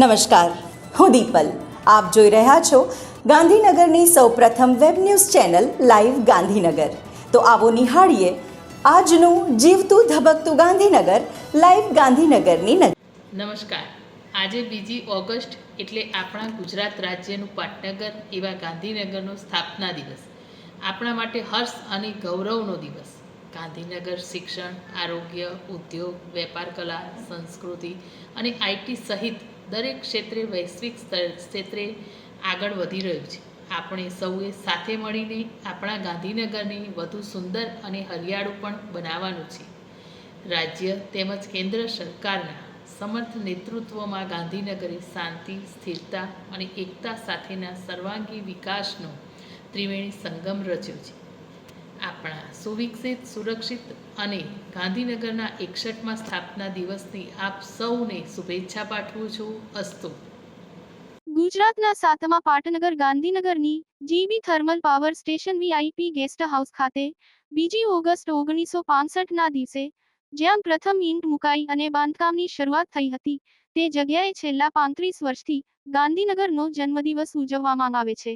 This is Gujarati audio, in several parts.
નમસ્કાર, હું દીપલ. આપ જોઈ રહ્યા છો ગાંધીનગરની સૌપ્રથમ web news channel live Gandhinagar. તો આવો નિહાળીએ આજનું જીવતું ધબકતું ગાંધીનગર લાઈવ ગાંધીનગરની નજર. નમસ્કાર. આજે 2 ઓગસ્ટ એટલે આપણા ગુજરાત રાજ્યનું પાટનગર એવા ગાંધીનગરનો સ્થાપના દિવસ. આપણા માટે હર્ષ અને ગૌરવનો દિવસ. ગાંધીનગર શિક્ષણ, આરોગ્ય, ઉદ્યોગ, વેપાર, કલા, સંસ્કૃતિ અને આઈટી સહિત દરેક ક્ષેત્રે વૈશ્વિક ક્ષેત્રે આગળ વધી રહ્યું છે. આપણે સૌએ સાથે મળીને આપણા ગાંધીનગરને વધુ સુંદર અને હરિયાળું પણ બનાવવાનું છે. રાજ્ય તેમજ કેન્દ્ર સરકારના સમર્થ નેતૃત્વમાં ગાંધીનગરે શાંતિ, સ્થિરતા અને એકતા સાથેના સર્વાંગી વિકાસનો ત્રિવેણી સંગમ રચ્યો છે. આપણા સુવિકસિત, સુરક્ષિત અને ગાંધીનગરના 61મા સ્થાપના દિવસની આપ સૌને શુભેચ્છા પાઠવું છું. અસ્તુ. ગુજરાતના 7મા પાટનગર ગાંધીનગરની GB thermal power station VIP guest house ખાતે 2 ઓગસ્ટ 1965ના દિવસે જ્યાં પ્રથમ ઈંટ મુકાઈ અને બાંધકામની શરૂઆત થઈ હતી, તે જગ્યાએ છેલ્લા 35 વર્ષથી ગાંધીનગરનો જન્મદિવસ ઉજવવામાં આવે છે.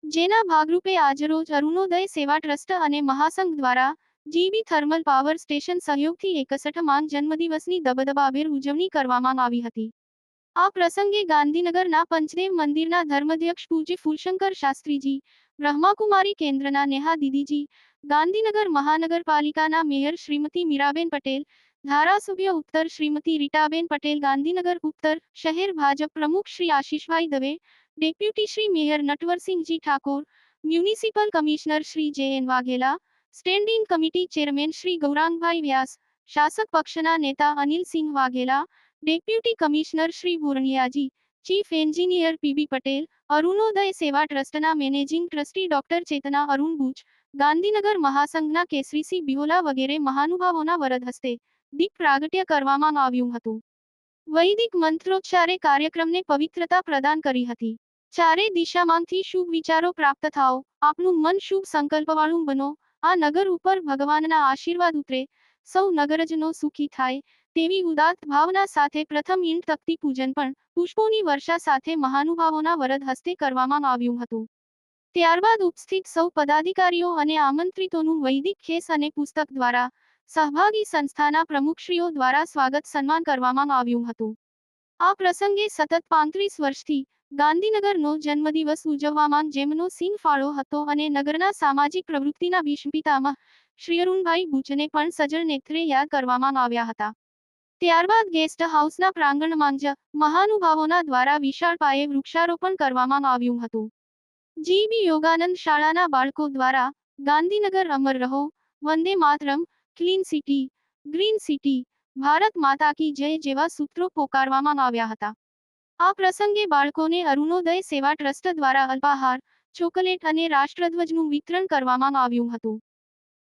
જેના ભાગરૂપે આજરોજ અરુણોદય સેવા ટ્રસ્ટ અને મહાસંઘ દ્વારા જીબી થર્મલ પાવર સ્ટેશન સહયોગથી 61મા જન્મદિવસની દબદબાભેર ઉજવણી કરવામાં આવી હતી. આ પ્રસંગે ગાંધીનગરના પંચદેવ મંદિરના ધર્માધ્યક્ષ પૂજ્ય ફૂલશંકર શાસ્ત્રીજી, બ્રહ્માકુમારી કેન્દ્રના નેહા દીદીજી, ગાંધીનગર મહાનગરપાલિકાના મેયર શ્રીમતી મીરાબેન પટેલ, ધારાસભ્ય ઉત્તર શ્રીમતી રીટાબેન પટેલ, ગાંધીનગર ઉત્તર શહેર ભાજપ પ્રમુખ Shri Ashishbhai Dave, deputy Shri mayor Natwarsinhji Thakor, municipal commissioner Shri J N. Vaghela, standing committee chairman Shri Gaurangbhai Vyas, શાસક પક્ષના નેતા Anilsinh Vaghela, deputy commissioner Shri Bhuraniyaji, chief engineer P B Patel, Arunoday Seva ટ્રસ્ટના managing trustee doctor Chetna Arun Buch, Gandhinagar મહાસંઘના કેસરીસિંહ બિહોલા વગેરે મહાનુભાવોના વરદ હસ્તે દીપ પ્રાગટ્ય કરવામાં આવ્યું હતું. વૈદિક મંત્રોચ્ચારે કાર્યક્રમને પવિત્રતા પ્રદાન કરી હતી. ચારે દિશામાંથી શુભ વિચારો પ્રાપ્ત થાઓ, આપનું મન શુભ સંકલ્પવાળું બનો, આ નગર ઉપર ભગવાનના આશીર્વાદ ઉતરે, સૌ નગરજનો સુખી થાય, તેવી ઉદાત્ત ભાવના સાથે પ્રથમ ઈંટ તકતી પૂજન પણ પુષ્પોની વર્ષા સાથે મહાનુભાવોના વરદ હસ્તે કરવામાં આવ્યું હતું. ત્યારબાદ ઉપસ્થિત સૌ પદાધિકારીઓ અને આમંત્રિતોનું વૈદિક ખેસ અને પુસ્તક દ્વારા સહભાગી સંસ્થાના પ્રમુખશ્રીઓ દ્વારા સ્વાગત સન્માન કરવામાં આવ્યું હતું. આ પ્રસંગે સતત 35 વર્ષથી ગાંધીનગરનો જન્મદિવસ ઉજવવામાં જેમનો સિંહ ફાળો હતો અને નગરના સામાજિક પ્રવૃત્તિના ભીષ્મ પિતામહ શ્રી અરુણભાઈ બુચને પણ સજળ નેત્રે યાદ કરવામાં આવ્યા હતા. ત્યારબાદ ગેસ્ટ હાઉસના પ્રાંગણમાં જ મહાનુભાવોના દ્વારા વિશાળ પાયે વૃક્ષારોપણ કરવામાં આવ્યું હતું. જીબી યોગાનંદ શાળાના બાળકો દ્વારા ગાંધીનગર અમર રહો, Vande Mataram, clean city, green city, Bharat Mata કી જય જેવા સૂત્રો પોકારવામાં આવ્યા હતા. આ પ્રસંગે બાળકોને અરુણોદય સેવા ટ્રસ્ટ દ્વારા અલ્પાહાર, ચોકલેટ અને રાષ્ટ્રધ્વજનું વિતરણ કરવામાં આવ્યું હતું.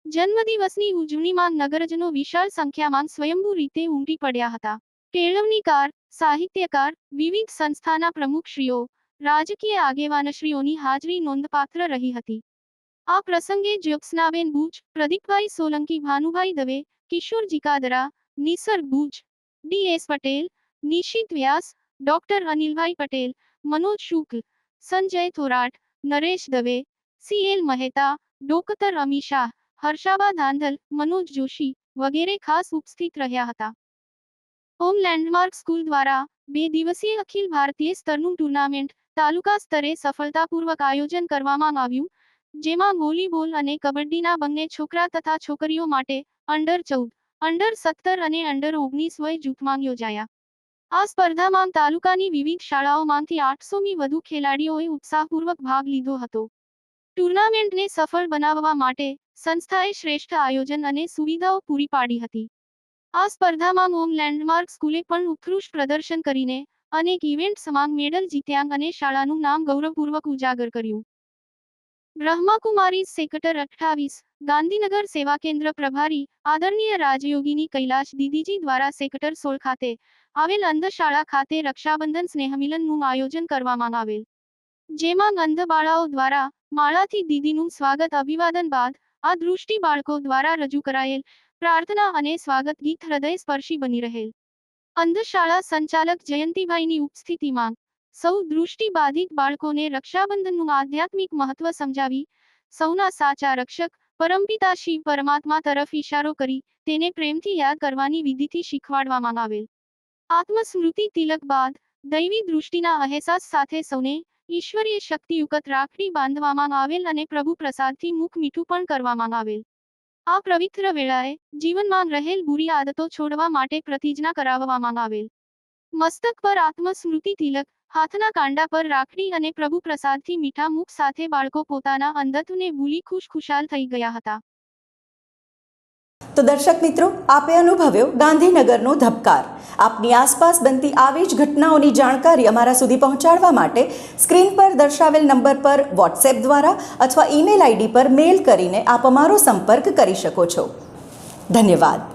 જન્મદિવસની ઉજવણીમાં નગરજનો વિશાળ સંખ્યામાં સ્વયંભૂ રીતે ઉમટી પડ્યા હતા. કેળવણીકાર, સાહિત્યકાર, વિવિધ સંસ્થાના પ્રમુખશ્રીઓ, રાજકીય આગેવાનશ્રીઓની હાજરી નોંધપાત્ર રહી હતી. આ પ્રસંગે જ્યોત્સનાબેન બુચ, પ્રદીપભાઈ સોલંકી, ભાનુભાઈ દવે, કિશોર જીકાદરા, નિસર્ગ બુચ, ડી.એસ. પટેલ, નિશિત વ્યાસ, ડોક્ટર અનિલભાઈ પટેલ, મનોજ શુક્લ, સંજય થોરાટ, નરેશ દવે, સી.એલ. મહેતા, ડોક્ટર અમી શાહ, હર્ષાબા ધાંધલ, મનોજ જોશી વગેરે ખાસ ઉપસ્થિત રહ્યા હતા. હોમ લેન્ડમાર્ક સ્કૂલ દ્વારા 2 દિવસીય અખિલ ભારતીય સ્તરનું ટુર્નામેન્ટ તાલુકા સ્તરે સફળતાપૂર્વક આયોજન કરવામાં આવ્યું, જેમાં વોલીબોલ અને કબડ્ડીના બંને છોકરા તથા છોકરીઓ માટે અંડર-14, અંડર-17 અને અંડર-19 વય જૂથમાં યોજાયા. આ સ્પર્ધામાં તાલુકાની વિવિધ શાળાઓમાંથી 800મી વધુ ખેલાડીઓએ ઉત્સાહપૂર્વક ભાગ લીધો હતો. ટુર્નામેન્ટને સફળ બનાવવા માટે સંસ્થાએ શ્રેષ્ઠ આયોજન અને સુવિધાઓ પૂરી પાડી હતી. આ સ્પર્ધામાં હોમ લેન્ડમાર્ક સ્કૂલે પણ ઉત્કૃષ્ટ પ્રદર્શન કરીને અનેક ઇવેન્ટ્સમાં મેડલ જીત્યા અને શાળાનું નામ ગૌરવપૂર્વક ઉજાગર કર્યું. બ્રહ્માકુમારી સેક્ટર 28, ગાંધીનગર સેવા કેન્દ્ર પ્રભારી આદરણીય રાજયોગીની કૈલાશ દીદીજી દ્વારા સેક્ટર 16 ખાતે આવેલ અંધશાળા ખાતે રક્ષાબંધન સ્નેહમિલનનું આયોજન કરવામાં આવેલ. જેમાં અંધ બાળાઓ દ્વારા માળાથી દીદીનું સ્વાગત અભિવાદન બાદ આ દૃષ્ટિ બાળકો દ્વારા રજૂ કરાયેલ પ્રાર્થના અને સ્વાગત ગીત હૃદય સ્પર્શી બની રહેલ. અંધશાળા સંચાલક જયંતિભાઈની ઉપસ્થિતિમાં સૌ દૃષ્ટિબાધિત બાળકોને રક્ષાબંધનનું આધ્યાત્મિક મહત્વ સમજાવી સૌના સાચા રક્ષક પરમપિતા શિવ પરમાત્મા તરફ ઇશારો કરી તેને પ્રેમથી યાદ કરવાની વિધિથી શીખવાડવામાં આવેલ. આત્મસ્મૃતિ તિલક બાદ દૈવી દૃષ્ટિના અહેસાસ સાથે સૌને ઈશ્વરીય શક્તિયુક્ત રાખડી બાંધવામાં આવેલ અને પ્રભુ પ્રસાદથી મુખ મીઠું પણ કરવામાં આવેલ. આ પવિત્ર વેળાએ જીવનમાં રહેલ બુરી આદતો છોડવા માટે પ્રતિજ્ઞા કરાવવામાં આવેલ. મસ્તક પર આત્મસ્મૃતિ તિલક, હાથના કાંડા પર રાખડી અને પ્રભુ પ્રસાદથી મીઠા મુખ સાથે બાળકો પોતાના અંધત્વને ભૂલી ખુશખુશાલ થઈ ગયા હતા. તો દર્શક મિત્રો, આપે અનુભવ્યો ગાંધીનગરનો ધબકાર. આપની આસપાસ બનતી આવી જ ઘટનાઓની જાણકારી અમારા સુધી પહોંચાડવા માટે સ્ક્રીન પર દર્શાવેલ નંબર પર વોટ્સએપ દ્વારા અથવા ઈમેલ આઈડી પર મેલ કરીને આપ અમારો સંપર્ક કરી શકો છો. ધન્યવાદ.